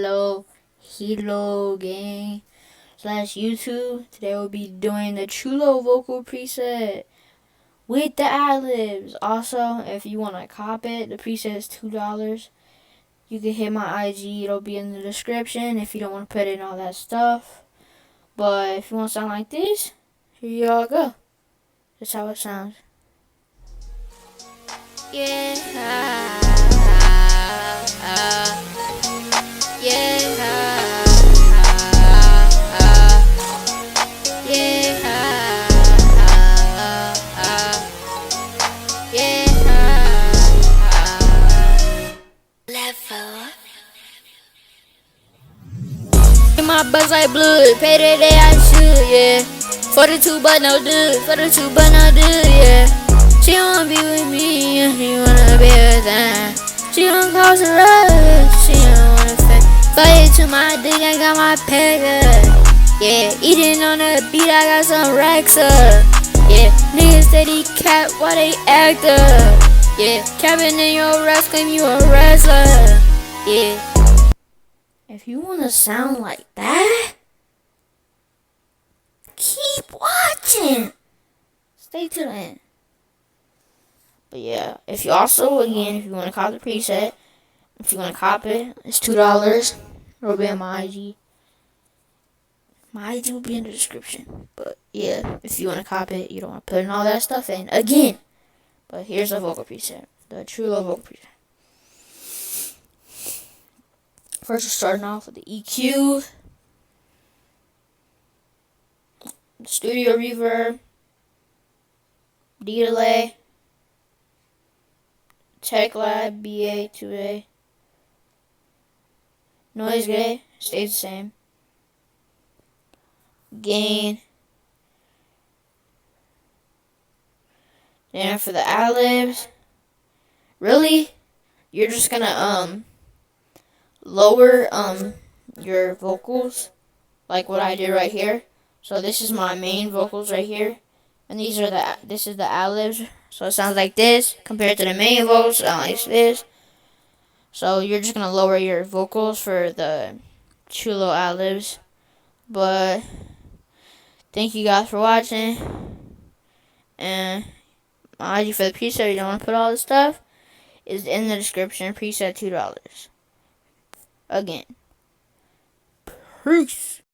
Hello, Xhulooo gang slash YouTube. Today we'll be doing the Xhulooo vocal preset with the ad-libs. Also, if you want to cop it, the preset is $2. You can hit my IG. It'll be in the description if you don't want to put in all that stuff. But if you want to sound like this, here y'all go. That's how it sounds. Yeah. My buzz like blood, pay the day I should, yeah. 42 but no good, 42 but no good, yeah. She wanna be with me, yeah. She wanna be with that. She don't cause a rush, she don't wanna fight to my dick, I got my peg up. Yeah, eating on the beat, I got some racks up. Yeah, niggas steady cap while they act up. Yeah, capping in your raps, claim you a wrestler. Yeah. If you want to sound like that, keep watching. Stay to the end. But yeah, if you also, again, if you want to cop the preset, if you want to cop it, it's $2. It'll be on my IG. My IG will be in the description. But yeah, if you want to cop it, you don't want to put in all that stuff in. Again. But here's the vocal preset. The Xhulooo vocal preset. First, we're starting off with the EQ, studio reverb, delay, BandLab BA2A, noise gate stays the same, gain. Then for the ad-libs, really, you're just gonna lower your vocals like what I did right here. So this is my main vocals right here, and this is the ad-libs. So it sounds like this compared to the main vocals. Sound like this. So you're just gonna lower your vocals for the Xhulooo ad-libs. But thank you guys for watching, and my IG for the preset, you don't want to put all this stuff, is in the description. Preset $2. Again. Peace.